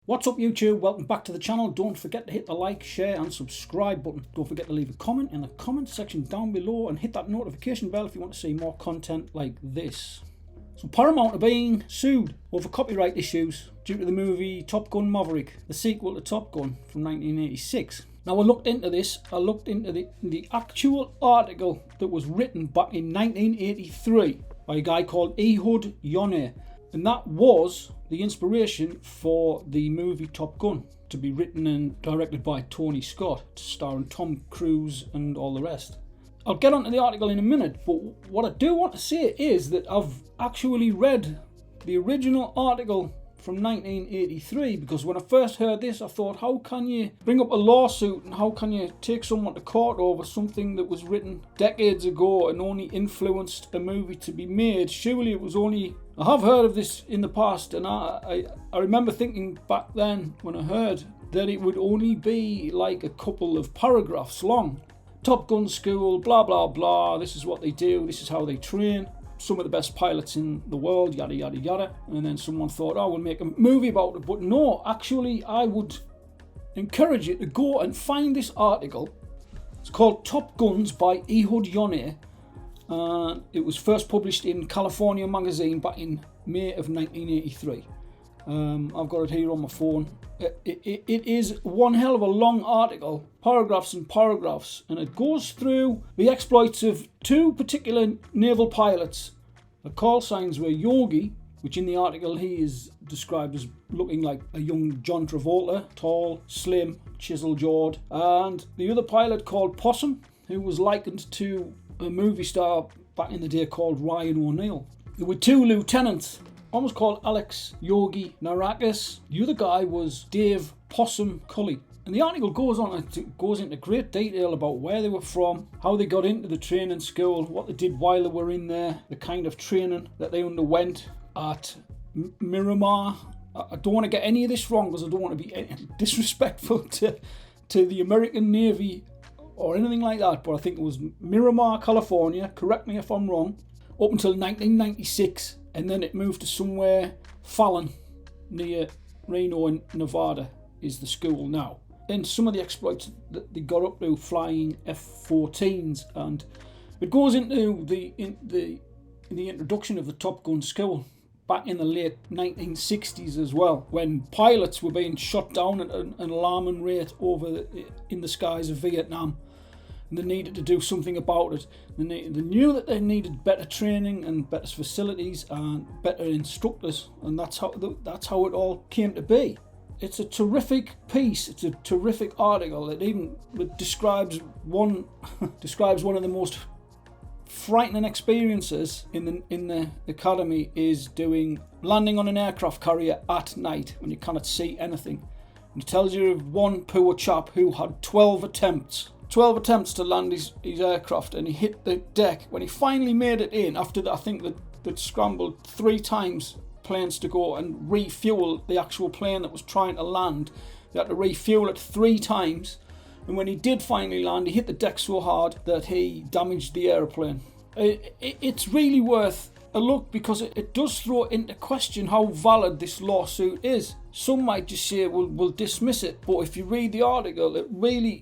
What's up YouTube? Welcome back to the channel. Don't forget to hit the like, share and subscribe button. Don't forget to leave a comment in the comment section down below and hit that notification bell if you want to see more content like this. So Paramount are being sued over copyright issues due to the movie Top Gun Maverick, the sequel to Top Gun from 1986. Now I looked into this, I looked into the actual article that was written back in 1983 by a guy called Ehud Yonay. And that was the inspiration for the movie Top Gun, to be written and directed by Tony Scott, starring Tom Cruise and all the rest. I'll get onto the article in a minute, but what I do want to say is that I've actually read the original article from 1983, because when I first heard this I thought, how can you bring up a lawsuit and how can you take someone to court over something that was written decades ago and only influenced a movie to be made? Surely it was only... I have heard of this in the past, and I remember thinking back then when I heard that it would only be like a couple of paragraphs long. Top Gun school, blah blah blah, this is what they do, this is how they train, some of the best pilots in the world, yada yada yada. And then someone thought, oh, we'll make a movie about it. But no, actually I would encourage you to go and find this article. It's called Top Guns by Ehud Yonay. It was first published in California magazine back in May of 1983. I've got it here on my phone. It is one hell of a long article, paragraphs and paragraphs, and it goes through the exploits of two particular naval pilots. The call signs were Yogi, which in the article he is described as looking like a young John Travolta, tall, slim, chisel-jawed, and the other pilot called Possum, who was likened to a movie star back in the day called Ryan O'Neal. There were two lieutenants. One was called Alex Yogi Narakis. The other guy was Dave Possum Cully. And the article goes into great detail about where they were from, how they got into the training school, what they did while they were in there, the kind of training that they underwent at Miramar. I don't want to get any of this wrong because I don't want to be disrespectful to the American Navy or anything like that, but I think it was Miramar, California, correct me if I'm wrong, up until 1996, and then it moved to somewhere, Fallon, near Reno in Nevada, is the school now. And some of the exploits that they got up to flying F-14s, and it goes into the introduction of the Top Gun school back in the late 1960s as well, when pilots were being shot down at an alarming rate in the skies of Vietnam. And they needed to do something about it. They knew that they needed better training and better facilities and better instructors, and that's how it all came to be. It's a terrific piece. It's a terrific article. It describes one of the most frightening experiences in the academy is landing on an aircraft carrier at night when you cannot see anything. And it tells you of one poor chap who had 12 attempts to land his aircraft, and he hit the deck. When he finally made it in, after that, I think that scrambled 3 times planes to go and refuel the actual plane that was trying to land. They had to refuel it 3 times, and when he did finally land, he hit the deck so hard that he damaged the aeroplane. It's really worth a look, because it does throw into question how valid this lawsuit is. Some might just say we'll dismiss it, but if you read the article,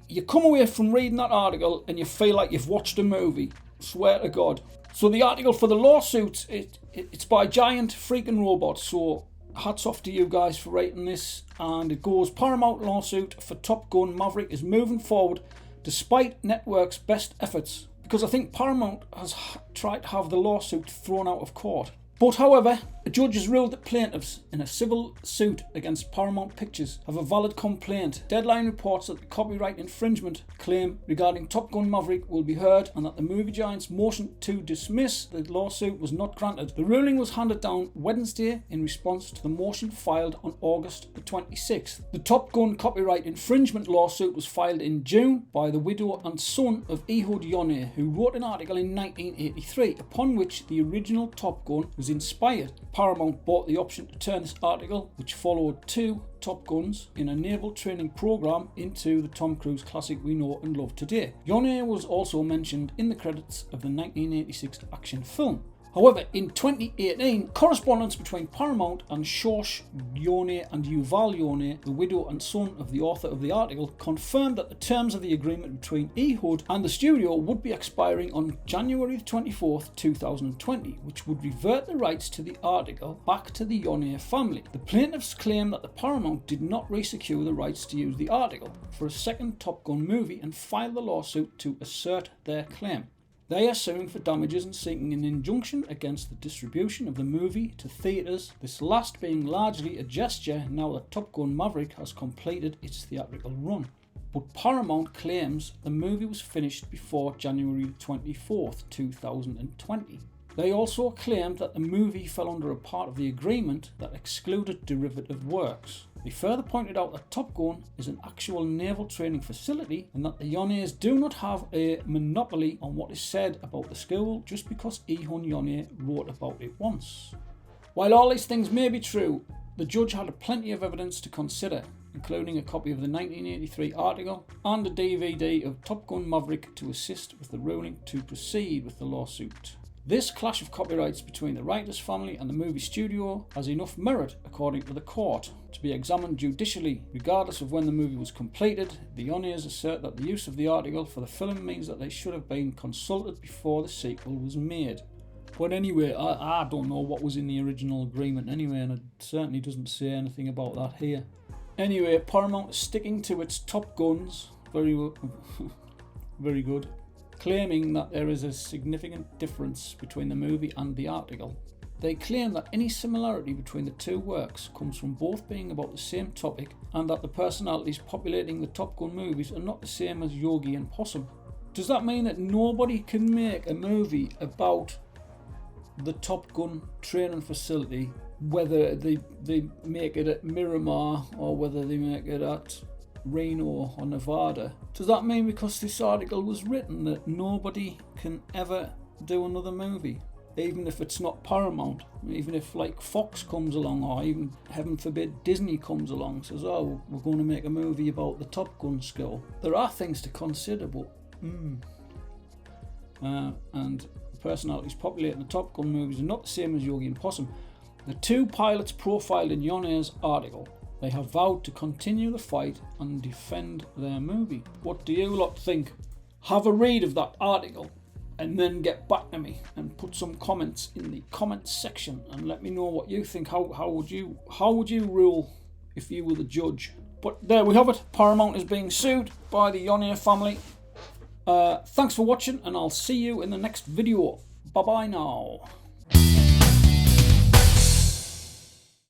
you come away from reading that article and you feel like you've watched a movie. Swear to God. So the article for the lawsuit, it's by Giant Freaking Robots, so hats off to you guys for writing this. And it goes, Paramount lawsuit for Top Gun Maverick is moving forward despite network's best efforts. Because I think Paramount has tried to have the lawsuit thrown out of court. But however, a judge has ruled that plaintiffs in a civil suit against Paramount Pictures have a valid complaint. Deadline reports that the copyright infringement claim regarding Top Gun Maverick will be heard, and that the movie giant's motion to dismiss the lawsuit was not granted. The ruling was handed down Wednesday in response to the motion filed on August the 26th. The Top Gun copyright infringement lawsuit was filed in June by the widow and son of Ehud Yonay, who wrote an article in 1983 upon which the original Top Gun was inspired. Paramount bought the option to turn this article, which followed 2 Top Guns in a naval training program, into the Tom Cruise classic we know and love today. Yonay was also mentioned in the credits of the 1986 action film. However, in 2018, correspondence between Paramount and Ehud Yonay and Yuval Yonay, the widow and son of the author of the article, confirmed that the terms of the agreement between Ehud and the studio would be expiring on January 24th, 2020, which would revert the rights to the article back to the Yonay family. The plaintiffs claim that the Paramount did not resecure the rights to use the article for a second Top Gun movie and filed the lawsuit to assert their claim. They are suing for damages and seeking an injunction against the distribution of the movie to theatres, this last being largely a gesture now that Top Gun Maverick has completed its theatrical run. But Paramount claims the movie was finished before January 24th, 2020. They also claimed that the movie fell under a part of the agreement that excluded derivative works. They further pointed out that Top Gun is an actual naval training facility and that the Yonays do not have a monopoly on what is said about the school just because Ehud Yonay wrote about it once. While all these things may be true, the judge had plenty of evidence to consider, including a copy of the 1983 article and a DVD of Top Gun Maverick to assist with the ruling to proceed with the lawsuit. This clash of copyrights between the writer's family and the movie studio has enough merit, according to the court, to be examined judicially. Regardless of when the movie was completed, the Yonays assert that the use of the article for the film means that they should have been consulted before the sequel was made. But anyway, I don't know what was in the original agreement anyway, and it certainly doesn't say anything about that here. Anyway, Paramount is sticking to its Top Guns, very good, claiming that there is a significant difference between the movie and the article. They claim that any similarity between the two works comes from both being about the same topic and that the personalities populating the Top Gun movies are not the same as Yogi and Possum. Does that mean that nobody can make a movie about the Top Gun training facility, whether they make it at Miramar or whether they make it at Reno or Nevada? Does that mean because this article was written that nobody can ever do another movie? Even if it's not Paramount, even if like Fox comes along, or even heaven forbid Disney comes along and says, oh, we're going to make a movie about the Top Gun school. There are things to consider, but and the personalities populating the Top Gun movies are not the same as Yogi and Possum. The two pilots profiled in Yonay's article, they have vowed to continue the fight and defend their movie. What do you lot think? Have a read of that article and then get back to me and put some comments in the comments section and let me know what you think. How would you rule if you were the judge? But there we have it. Paramount is being sued by the Yonay family. Thanks for watching, and I'll see you in the next video. Bye bye now.